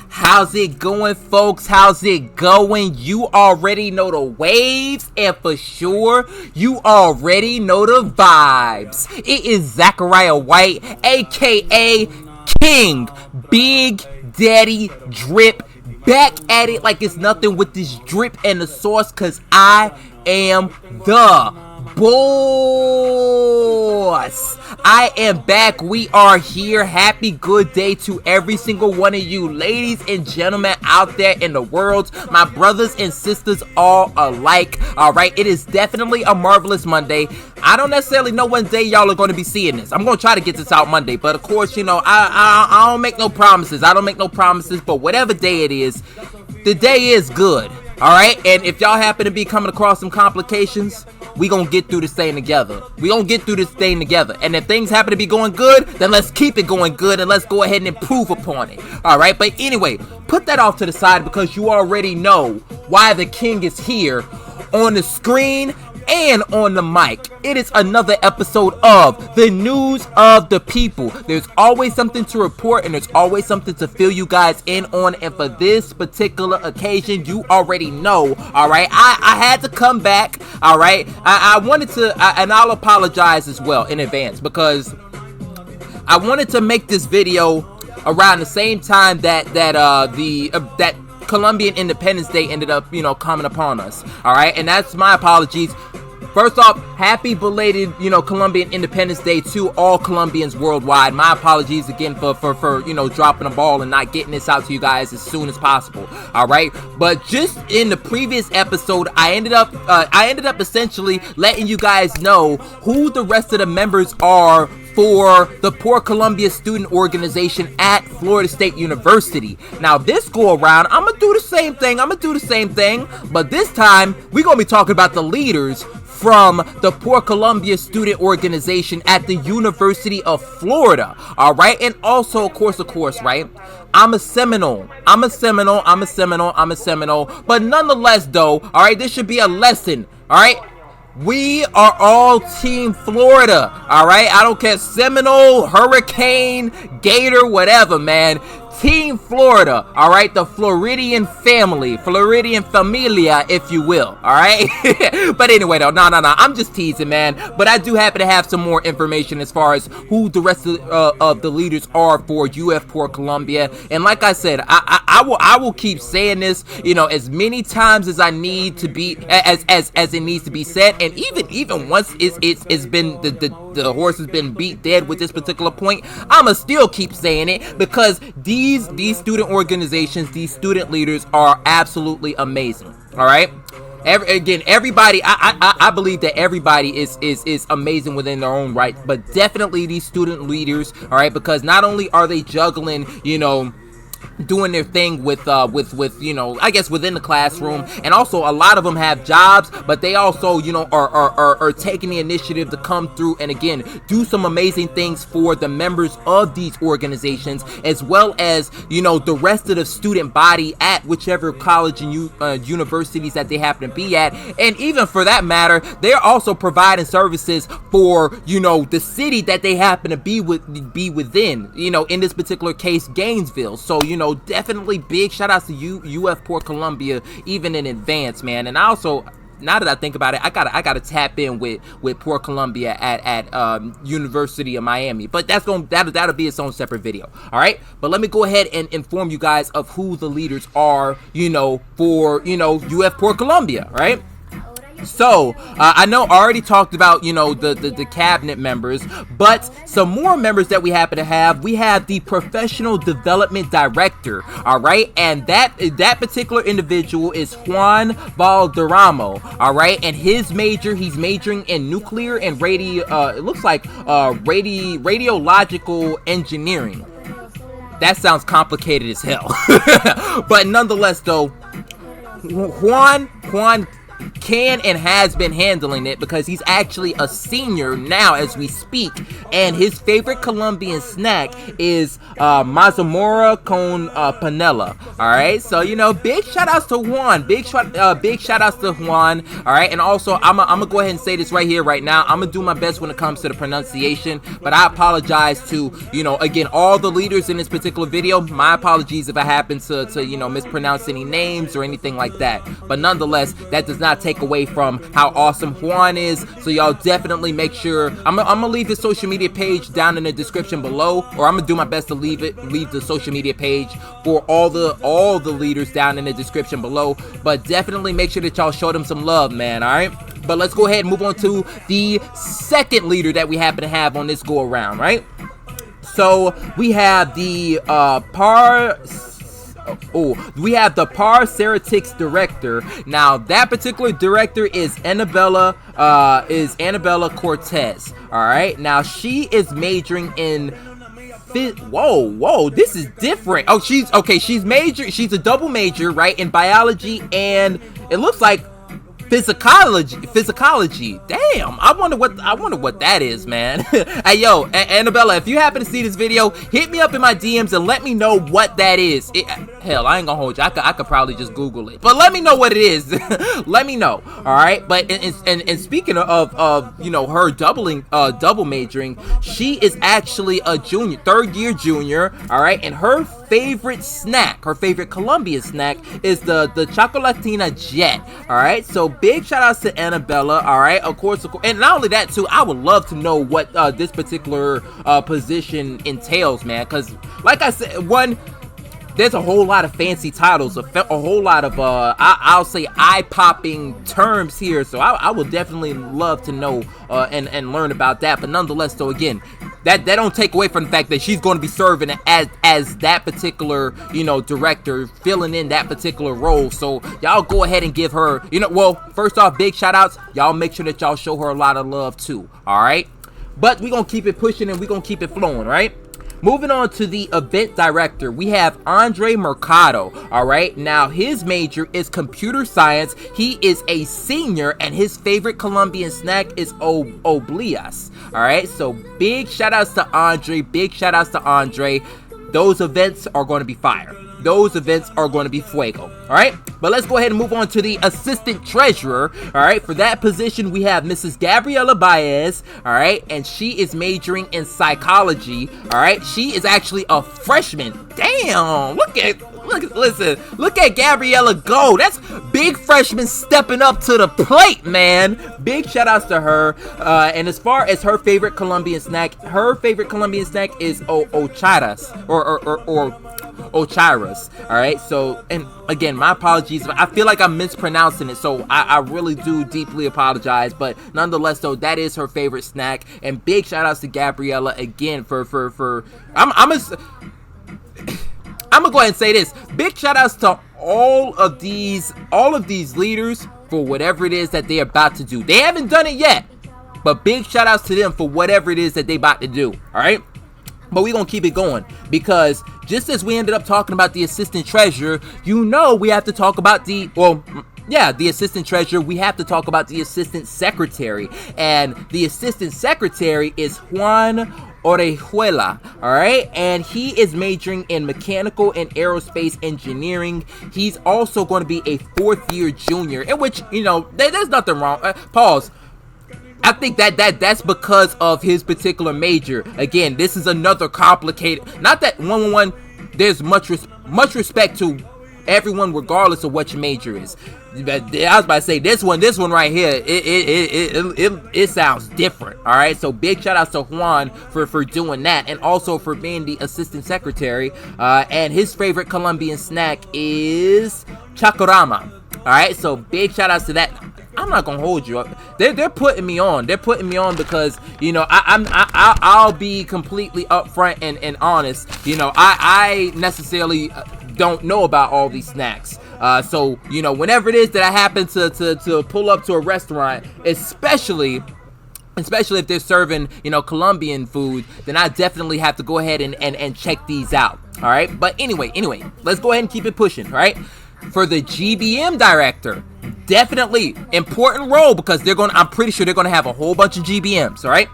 How's it going, folks? How's it going? You already know the waves, and for sure, you already know the vibes. It is Zachariah White, aka King Big Daddy Drip, back at it like it's nothing with this drip and the sauce, cause I am the boss. I am back. We are here. Happy good day to every single one of you ladies and gentlemen out there in the world, my brothers and sisters all alike. All right, it is definitely a marvelous Monday. I don't necessarily know when day y'all are going to be seeing this. I'm going to try to get this out Monday, but of course, you know, I don't make no promises. But whatever day it is, the day is good. All right, and if y'all happen to be coming across some complications, we gonna get through this thing together. And if things happen to be going good, then let's keep it going good and let's go ahead and improve upon it. All right, but anyway, put that off to the side because you already know why the king is here on the screen and on the mic. It is another episode of the News of the People. There's always something to report and there's always something to fill you guys in on, and for this particular occasion, you already know. All right, I had to come back. All right, I wanted to, and I'll apologize as well in advance because I wanted to make this video around the same time that Colombian Independence Day ended up, you know, coming upon us. All right, and that's my apologies. First off, happy belated, you know, Colombian Independence Day to all Colombians worldwide. My apologies again for you know, dropping the ball and not getting this out to you guys as soon as possible. All right, but just in the previous episode, I ended up essentially letting you guys know who the rest of the members are for the PorColumbia student organization at Florida State University. Now this go around, I'm gonna do the same thing, but this time we're gonna be talking about the leaders from the PorColumbia student organization at the University of Florida. All right, and also of course, right, I'm a Seminole, but nonetheless though, all right, this should be a lesson. All right, we are all Team Florida, all right? I don't care, Seminole, Hurricane, Gator, whatever, man. Team Florida, all right? The Floridian family, Floridian familia, if you will, all right? But anyway, though, no, I'm just teasing, man. But I do happen to have some more information as far as who the rest of the leaders are for UF PorColumbia. And like I said, I will keep saying this, you know, as many times as I need to be, as it needs to be said. And even once it's been the horse has been beat dead with this particular point, I'ma still keep saying it because these student organizations, these student leaders are absolutely amazing. All right, everybody, I believe that everybody is amazing within their own right, but definitely these student leaders, all right, because not only are they juggling, you know, doing their thing with you know, I guess within the classroom, and also a lot of them have jobs, but they also, you know, are taking the initiative to come through and again do some amazing things for the members of these organizations, as well as, you know, the rest of the student body at whichever college and universities that they happen to be at. And even for that matter, they're also providing services for, you know, the city that they happen to be within, you know, in this particular case, Gainesville. So, you know, definitely big shout outs to UF PorColumbia even in advance, man. And I also, now that I think about it, I gotta tap in with PorColumbia at University of Miami, but that'll be its own separate video. All right, but let me go ahead and inform you guys of who the leaders are, you know, for, you know, UF PorColumbia, right? So I know I already talked about, you know, the cabinet members, but some more members that we happen to have. We have the professional development director, all right, and that particular individual is Juan Valderrama, all right, and he's majoring in nuclear and radiological engineering. That sounds complicated as hell. But nonetheless though, Juan can and has been handling it because he's actually a senior now as we speak, and his favorite Colombian snack is mazamorra con panela. All right, so you know, big shout outs to Juan, big shout outs to Juan. All right, and also I'm gonna go ahead and say this right here, right now. I'm gonna do my best when it comes to the pronunciation, but I apologize to, you know, again, all the leaders in this particular video. My apologies if I happen to you know, mispronounce any names or anything like that. But nonetheless, that does not take away from how awesome Juan is. So y'all definitely make sure, I'm gonna leave his social media page down in the description below, or I'm gonna do my best to leave the social media page for all the leaders down in the description below. But definitely make sure that y'all show them some love, man. All right, but let's go ahead and move on to the second leader that we happen to have on this go around, right? So we have the Parceritix Director. Now that particular director is Annabella Cortez. All right, now she is majoring in whoa, this is different. Oh, she's a double major, right, in biology, and it looks like physicology. Damn, I wonder what that is, man. Hey, yo, Annabella, if you happen to see this video, hit me up in my DMs and let me know what that is. Hell, I ain't gonna hold you. I could probably just Google it, but let me know what it is. Let me know. All right, but and speaking of you know, her double majoring, she is actually a junior, third year junior. All right, and her favorite snack, her favorite Colombian snack, is the Chocolatina Jet. All right, so big shout outs to Annabella. All right, of course, and not only that too, I would love to know what this particular position entails, man, because like I said, there's a whole lot of fancy titles, a whole lot of I'll say eye-popping terms here, so I will definitely love to know and learn about that. But nonetheless, so again, that don't take away from the fact that she's going to be serving as that particular, you know, director, filling in that particular role. So y'all go ahead and give her, you know, well, first off, big shout outs. Y'all make sure that y'all show her a lot of love too. All right, but we're gonna keep it pushing and we're gonna keep it flowing, right? Moving on to the event director, we have Andre Mercado. All right, now his major is computer science. He is a senior, and his favorite Colombian snack is oblias. All right, so big shout outs to Andre. Big shout outs to Andre. Those events are going to be fire. Those events are going to be fuego. All right, but let's go ahead and move on to the assistant treasurer. All right, for that position we have Mrs. Gabriela Baez. All right, and she is majoring in psychology. All right, she is actually a freshman. Damn, look at Gabriela go. That's big freshman stepping up to the plate, man. Big shout outs to her. And as far as her favorite Colombian snack, is ocharas or ocharas. All right, so, and again, my apologies, I feel like I'm mispronouncing it, so I really do deeply apologize, but nonetheless, though, that is her favorite snack. And big shout outs to Gabriela again for I'm gonna go ahead and say this. Big shout outs to all of these leaders for whatever it is that they're about to do. They haven't done it yet, but big shout outs to them for whatever it is that they about to do. All right, but we're gonna keep it going, because just as we ended up talking about the assistant treasurer, you know, we have to talk about the assistant treasurer. We have to talk about the assistant secretary, and the assistant secretary is Juan Orejuela. All right, and he is majoring in mechanical and aerospace engineering. He's also going to be a fourth year junior, in which, you know, there's nothing wrong. Pause. I think that's because of his particular major. Again, this is another complicated. Not that one. There's much respect to everyone, regardless of what your major is. I was about to say this one right here. It sounds different. All right, so big shout outs to Juan for doing that, and also for being the assistant secretary. And his favorite Colombian snack is chacorama. All right, so big shout outs to that. I'm not gonna hold you up. They're putting me on. They're putting me on because, you know, I'll be completely upfront and honest. You know, I necessarily don't know about all these snacks. So, you know, whenever it is that I happen to pull up to a restaurant, especially if they're serving, you know, Colombian food, then I definitely have to go ahead and check these out. All right, but anyway, let's go ahead and keep it pushing. All right, for the GBM director, definitely important role because I'm pretty sure they're gonna have a whole bunch of GBMs. All right.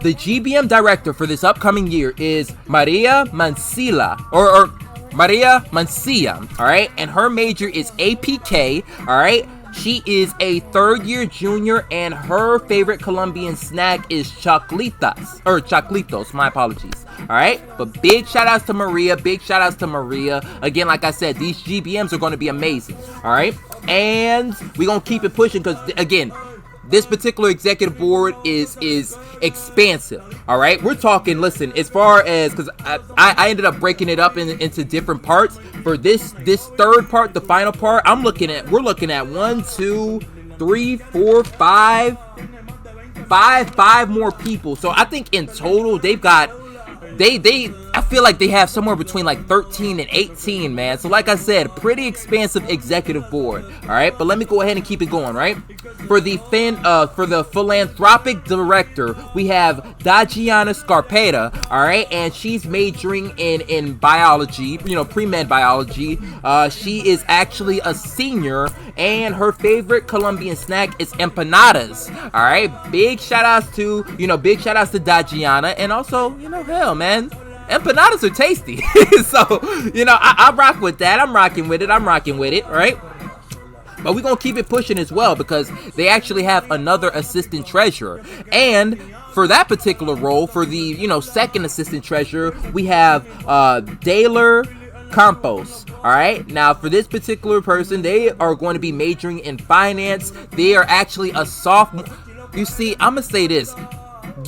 The GBM director for this upcoming year is Maria Mancilla, or Maria Mancilla, all right? And her major is APK, all right? She is a third-year junior, and her favorite Colombian snack is choclitos, my apologies, all right? But big shout-outs to Maria, Again, like I said, these GBMs are going to be amazing, all right? And we're going to keep it pushing because, again, this particular executive board is expansive, all right? We're talking, listen, as far as, because I ended up breaking it up into different parts. For this third part, the final part, we're looking at 1, 2, 3, 4, 5 more people. So I think in total, they've got, I feel like they have somewhere between like 13 and 18, man. So like I said, pretty expansive executive board, all right? But let me go ahead and keep it going, right? For the philanthropic director, we have Dagiana Scarpetta, all right? And she's majoring in biology, pre-med biology. She is actually a senior, and her favorite Colombian snack is empanadas, all right? Big shout outs to Dagiana, and also, hell, man, empanadas are tasty. So, I rock with that. I'm rocking with it, right? But we're going to keep it pushing as well because they actually have another assistant treasurer. And for that particular role, for the, second assistant treasurer, we have Daylerh Campos. All right. Now, for this particular person, they are going to be majoring in finance. They are actually a sophomore. You see, I'm going to say this.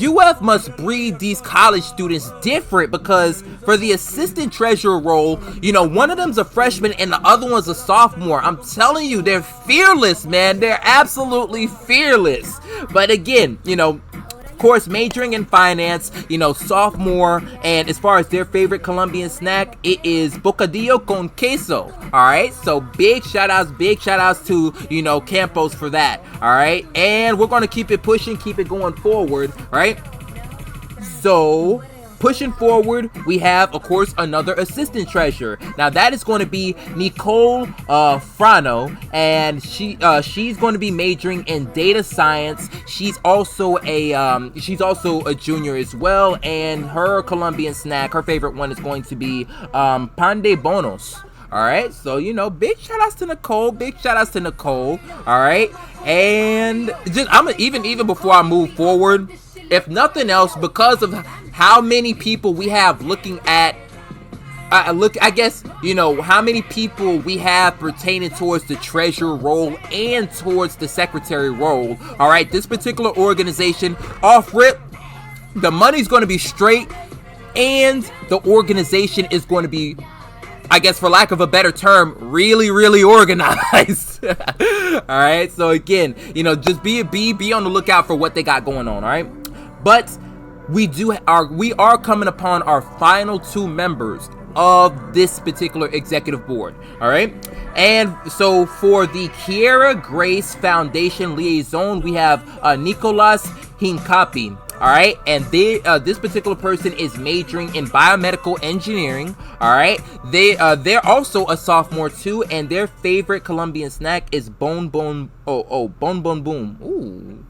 UF must breed these college students different because for the assistant treasurer role, one of them's a freshman and the other one's a sophomore. I'm telling you, they're fearless, man. They're absolutely fearless. But again, of course, majoring in finance, sophomore, and as far as their favorite Colombian snack, it is bocadillo con queso, all right? So big shout outs to, Campos for that, all right? And we're going to keep it pushing, keep it going forward, right? So pushing forward, we have, of course, another assistant treasurer. Now that is going to be Nicole Frano, and she's going to be majoring in data science. She's also a junior as well, and her Colombian snack, her favorite one, is going to be pan de bonos. All right, so big shout outs to Nicole, all right? And just even before I move forward, if nothing else, because of how many people we have looking at, how many people we have pertaining towards the treasurer role and towards the secretary role. All right, this particular organization, off rip, the money's going to be straight, and the organization is going to be, I guess, for lack of a better term, really, really organized. All right, so again, just be on the lookout for what they got going on. All right. But we are coming upon our final 2 members of this particular executive board, all right? And so for the Keira Grace Foundation Liaison, we have Nicolas Hincapie, all right? And this particular person is majoring in biomedical engineering, all right? They're also a sophomore too, and their favorite Colombian snack is bon bon boom. Ooh.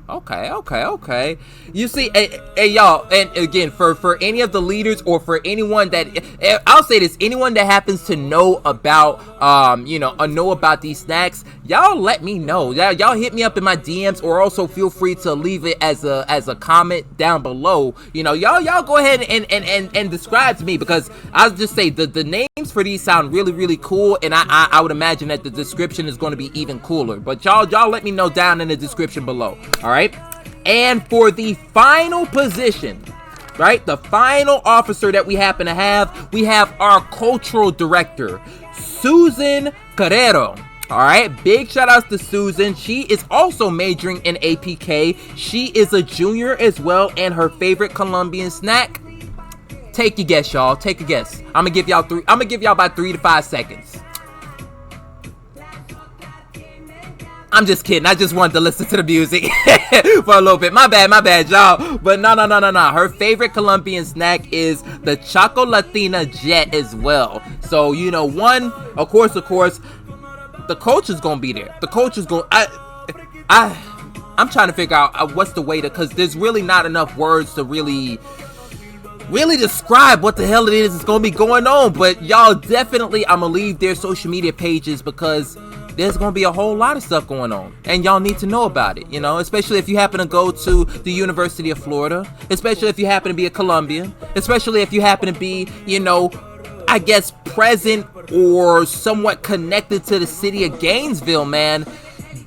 Okay. You see, hey y'all, and again, for any of the leaders or for anyone that, I'll say this, anyone that happens to know about, know about these snacks, y'all let me know. Y'all hit me up in my DMs, or also feel free to leave it as a comment down below. Y'all go ahead and describe to me, because I'll just say the names for these sound really, really cool, and I would imagine that the description is going to be even cooler. But y'all let me know down in the description below. All right. And for the final position, right, the final officer that we happen to have, we have our cultural director, Suzan Carrero. All right, big shout outs to Suzan. She is also majoring in APK. She is a junior as well, and her favorite Colombian snack, take your guess, y'all. Take a guess. I'm gonna give y'all about 3 to 5 seconds. I'm just kidding. I just wanted to listen to the music for a little bit. My bad, y'all. But no. Her favorite Colombian snack is the Chocolatina Jet as well. So, of course, the coach is gonna be there. The coach is going. I'm trying to figure out what's the way to, because there's really not enough words to really describe what the hell it is that's gonna be going on. But y'all definitely, I'm gonna leave their social media pages because there's gonna be a whole lot of stuff going on, and y'all need to know about it, you know, especially if you happen to go to the University of Florida, especially if you happen to be a Colombian, especially if you happen to be, you know, I guess present or somewhat connected to the city of Gainesville, man.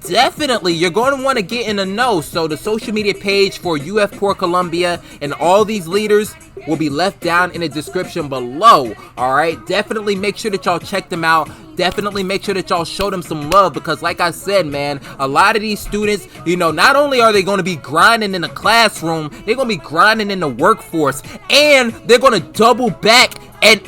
Definitely, you're going to want to get in the know. So the social media page for UF PorColumbia and all these leaders will be left down in the description below. All right, definitely make sure that y'all check them out. Definitely make sure that y'all show them some love, because like I said, man, a lot of these students, you know, not only are they going to be grinding in the classroom, they're going to be grinding in the workforce, and they're going to double back and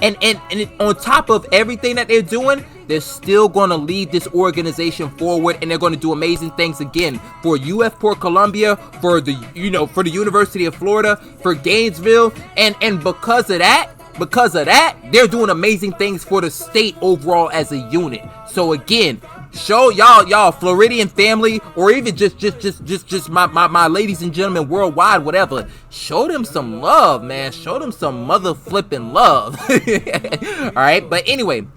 on top of everything that they're doing, they're still going to lead this organization forward, and they're going to do amazing things again for UF PorColumbia, for the, you know, for the University of Florida, for Gainesville, and because of that, they're doing amazing things for the state overall as a unit. So again, show y'all Floridian family, or even just my ladies and gentlemen worldwide, whatever, show them some love, man. Show them some mother flipping love. All right, but anyway,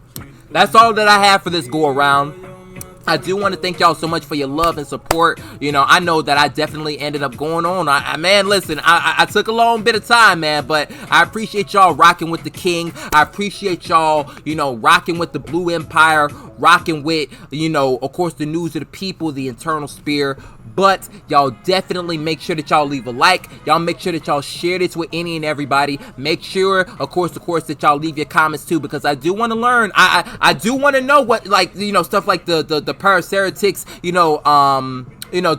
that's all that I have for this go around. I do want to thank y'all so much for your love and support. You know, I know that I definitely ended up going on. Man, listen, I took a long bit of time, man, but I appreciate y'all rocking with the king. I appreciate y'all, you know, rocking with the Blue Empire, rocking with, you know, of course, the News of the People, the Internal Spear. But y'all definitely make sure that y'all leave a like. Y'all make sure that y'all share this with any and everybody. Make sure, of course, that y'all leave your comments too, because I do want to learn. I do want to know what, like, you know, stuff like the Parceritix,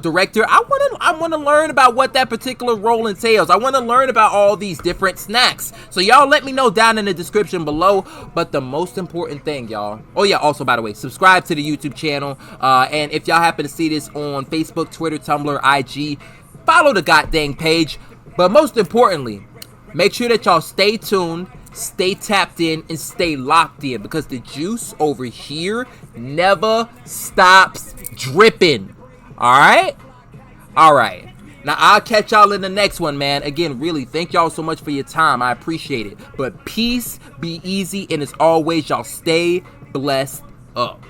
director. I want to learn about what that particular role entails. I want to learn about all these different snacks. So y'all let me know down in the description below. But the most important thing, y'all. Oh yeah, also by the way, subscribe to the YouTube channel. And if y'all happen to see this on Facebook, Twitter, Tumblr, IG, follow the goddamn page. But most importantly, make sure that y'all stay tuned, stay tapped in, and stay locked in, because the juice over here never stops dripping. Alright? Alright. Now, I'll catch y'all in the next one, man. Again, really, thank y'all so much for your time. I appreciate it. But peace, be easy, and as always, y'all stay blessed up.